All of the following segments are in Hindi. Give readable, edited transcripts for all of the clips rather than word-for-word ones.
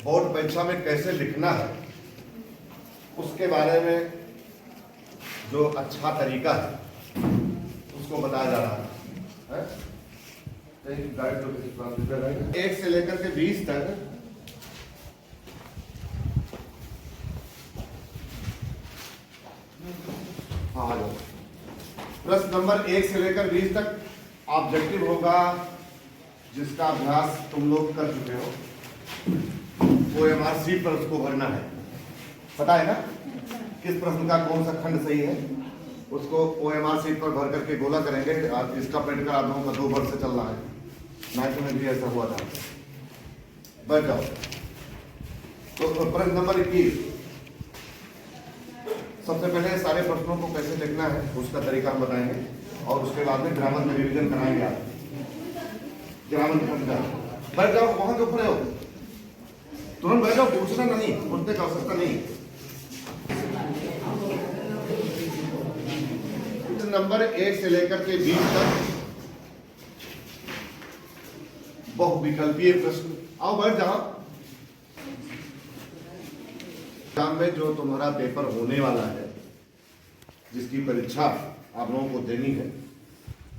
बोर्ड परीक्षा में कैसे लिखना है उसके बारे में जो अच्छा तरीका है उसको बताया जा रहा है। एक से लेकर के 20 तक हाँ जाओ। प्रश्न नंबर 1 से लेकर 20 तक ऑब्जेक्टिव होगा जिसका अभ्यास तुम लोग कर चुके हो। OMR शीट पर उसको भरना है, पता है ना किस प्रश्न का कौन सा खंड सही है, उसको OMR शीट पर भर करके गोला करेंगे। इसका प्रैक्टिकल आप लोगों का 2 वर्ष से चल रहा है, मैथ में भी ऐसा हुआ था। बैठ जाओ। तो प्रश्न नंबर 21, सबसे पहले सारे प्रश्नों को कैसे लिखना है उसका तरीका हम बताएंगे और उसके बाद में ग्रामर में रिवीजन कराएंगे। आप ग्रामर में बैठ जाओ, वहां क्यों खड़े हो, तुरंत बैठ जाओ, पूछना नहीं, पूछने का आवश्यकता नहीं। नंबर 1 से लेकर के 20 तक बहुविकल्पीय प्रश्न। आओ बैठ जाओ। एग्जाम में जो तुम्हारा पेपर होने वाला है, जिसकी परीक्षा आप लोगों को देनी है,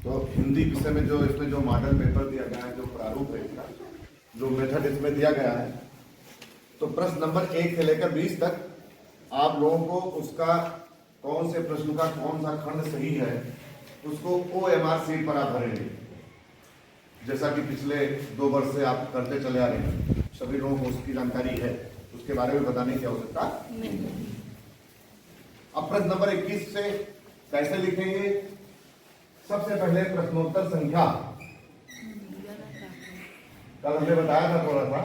तो हिंदी विषय में जो इसमें जो मॉडल पेपर दिया गया है, जो प्रारूप है इसका, जो मेथड इसमें दिया गया है, तो प्रश्न नंबर 1 से लेकर 20 तक आप लोगों को उसका कौन से प्रश्न का कौन सा खंड सही है उसको OMR शीट पर आप भरेंगे। जैसा कि पिछले 2 वर्ष से आप करते चले आ रहे हैं, सभी लोगों को उसकी जानकारी है, उसके बारे में बताने की आवश्यकता नहीं। अब प्रश्न नंबर 21 से कैसे लिखेंगे? सबसे पहले प्रश्नोत्तर संख्या, कल हमने बताया था थोड़ा सा,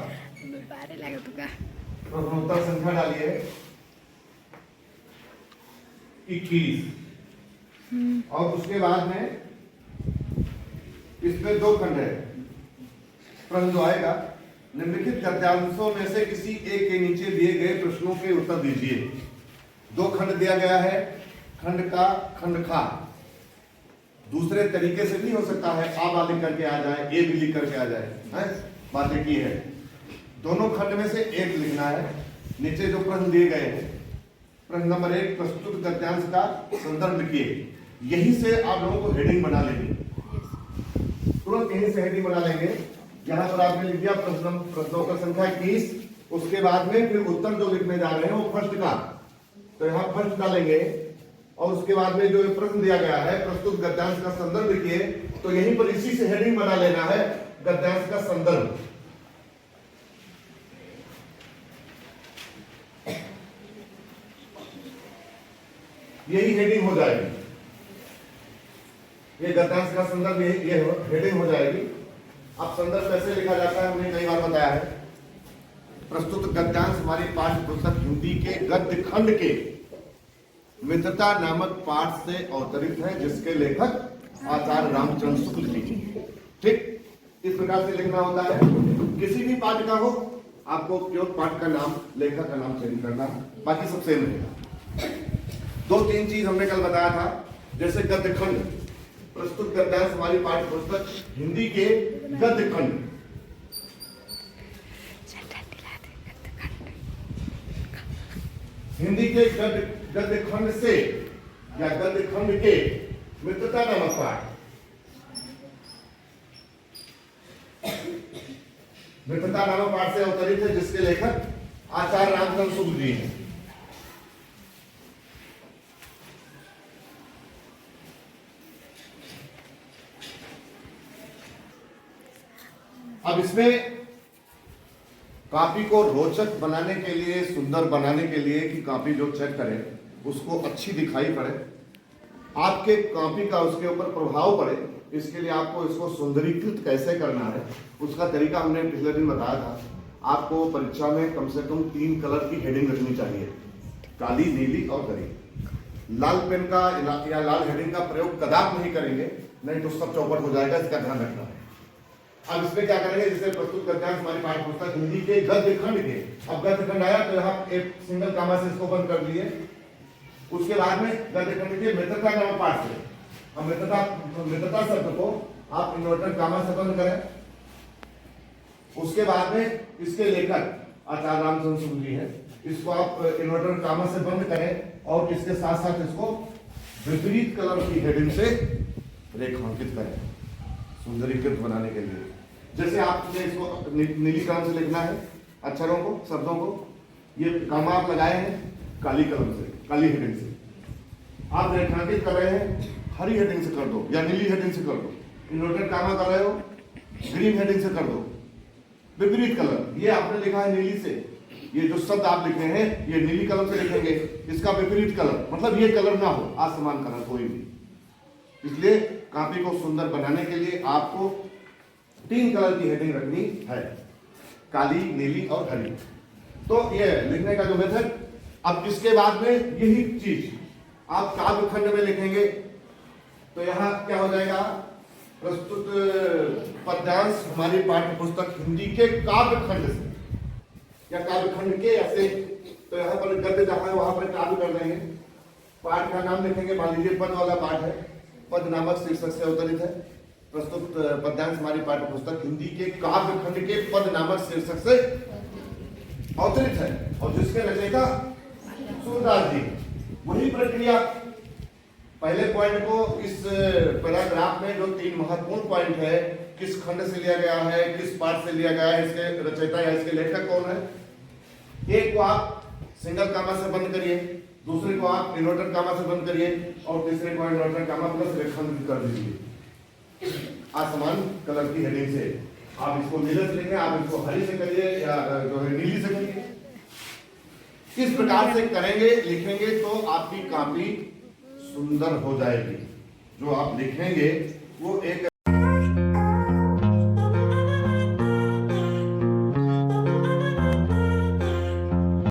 प्रश्नोत्तर संख्या डालिए 21 और उसके बाद में इसमें 2 खंड है। प्रश्न जो आएगा, निम्नलिखित गद्यांशों में से किसी एक के नीचे दिए गए प्रश्नों के उत्तर दीजिए। 2 खंड दिया गया है, खंड का खंड खा। दूसरे तरीके से भी हो सकता है, आप लिख करके आ जाए, ए भी लिख करके आ जाए, बात एक ही है। दोनों खंड में से एक लिखना है। नीचे जो प्रश्न दिए गए हैं, प्रश्न नंबर 1, प्रस्तुत गद्यांश का संदर्भ लिखिए। यहीं से आप लोगों को हेडिंग बना लेंगे, तुरंत यहीं से हेडिंग बना लेंगे। यहाँ पर आपने लिख दिया प्रश्नोत्तर संख्या 21, उसके बाद में फिर उत्तर जो लिखने जा रहे हैं वो फर्स्ट का, तो यहाँ फर्स्ट डालेंगे और उसके बाद में जो प्रश्न दिया गया है, प्रस्तुत गद्यांश का संदर्भ लिखिए, तो यहीं पर इसी से हेडिंग बना लेना है, गद्यांश का संदर्भ। यही हेडिंग हो जाएगी, ये गद्यांश का संदर्भ ये हेडिंग हो जाएगी। अब संदर्भ कैसे लिखा जाता है हमने कई बार बताया है। प्रस्तुत गद्यांश हमारी पाठ्य पुस्तक हिंदी के गद्य खंड के मित्रता नामक पाठ से अवतरित है, जिसके लेखक आचार्य रामचंद्र शुक्ल जी। ठीक, इस प्रकार से लिखना होता है। किसी भी पाठ का हो, आपको केवल पाठ का नाम, लेखक का नाम चेंज करना, बाकी सब सेम रहेगा। 2-3 चीज हमने कल बताया था, जैसे गद्य खंड, प्रस्तुत गद्यांश हमारी पाठ्य पुस्तक हिंदी के गद्य खंड। हिंदी के गद्य खंड से या गद्य खंड के मित्रता नामक पाठ, मित्रता नामक पाठ से अवतरित है, जिसके लेखक आचार्य रामचंद्र शुक्ल जी हैं। अब इसमें कॉपी को रोचक बनाने के लिए, सुंदर बनाने के लिए कि कॉपी जो चेक करे उसको अच्छी दिखाई पड़े, आपके कॉपी का उसके ऊपर प्रभाव पड़े, इसके लिए आपको इसको सुंदरीकृत कैसे करना है उसका तरीका हमने पिछले दिन बताया था। आपको परीक्षा में कम से कम 3 कलर की हेडिंग रखनी चाहिए, काली, नीली और हरी। लाल पेन का या लाल हेडिंग का प्रयोग कदाप नहीं करेंगे, नहीं तो सब चौपट हो जाएगा, इसका ध्यान रखना है। अब इसमें क्या करेंगे, जैसे प्रस्तुत गद्यांश हमारी पाठ्य पुस्तक हिंदी के गद्य खंड के, अब गद्य खंड आया तो यहाँ एक सिंगल कामा से इसको बंद कर दिए। उसके बाद में गद्य खंड के मित्रता नामक पाठ से, अब मित्रता शब्द को आप इन्वर्टेड कामा से बंद करें। उसके बाद में इसके लेखक आचार्य रामचंद्र शुक्ल जी है। इसको आप इन्वर्टर कामा से बंद करें और इसके साथ साथ इसको विपरीत कलर की हेडिंग से रेखांकित करें सुंदरीकृत बनाने के लिए। जैसे आपने इसको नीली कलम से लिखना है अक्षरों को, शब्दों को, ये कामा आप लगाए हैं काली कलम से, काली हेडिंग से। आप रेखांकित कर रहे हैं हरी हेडिंग से कर दो या नीली हेडिंग से कर दो। इन्वर्टर कामा कर रहे हो ग्रीन हेडिंग से कर दो। विपरीत कलर, ये आपने लिखा है नीली से, ये जो शब्द आप लिखे हैं ये नीली कलम से लिखेंगे, इसका विपरीत कलर मतलब ये कलर ना हो, आसमान कलर कोई भी। इसलिए कॉपी को सुंदर बनाने के लिए आपको 3 कलर की हेडिंग रखनी है, काली, नीली और हरी। तो ये लिखने का जो मेथड। अब इसके बाद में यही चीज आप काव्य खंड में लिखेंगे तो यहां क्या हो जाएगा, प्रस्तुत पद्यांश हमारी पाठ्य पुस्तक हिंदी के काव्य खंड से या काव्य खंड के ऐसे। तो यहाँ पर गद्य जहां है वहां पर काव्य कर रहे हैं। पाठ का नाम लिखेंगे, मान लीजिए पद वाला पाठ है, पद नामक शीर्षक से अवतरित है। प्रस्तुत पद्यांश हमारी पाठ्य पुस्तक हिंदी के काव्य खंड के पद नामक शीर्षक से अवतरित है और जिसके रचयिता सूरदास जी। वही प्रक्रिया पहले पॉइंट को इस पैराग्राफ में जो 3 महत्वपूर्ण पॉइंट है, किस खंड से लिया गया है, किस पाठ से लिया गया है, इसके रचयिता या इसके लेखक कौन है, एक को आप सिंगल कामा से बंद करिए, दूसरे को आप इन्वर्टर कामा से बंद करिए और तीसरे को इन्वर्टर कामा प्लस रेखांकित कर दीजिए आसमान कलर की हेडिंग से। आप इसको नीले से लिखें, आप इसको हरी से करिए या जो है नीली से करिए। किस प्रकार से करेंगे, लिखेंगे तो आपकी कॉपी सुंदर हो जाएगी। जो आप लिखेंगे वो एक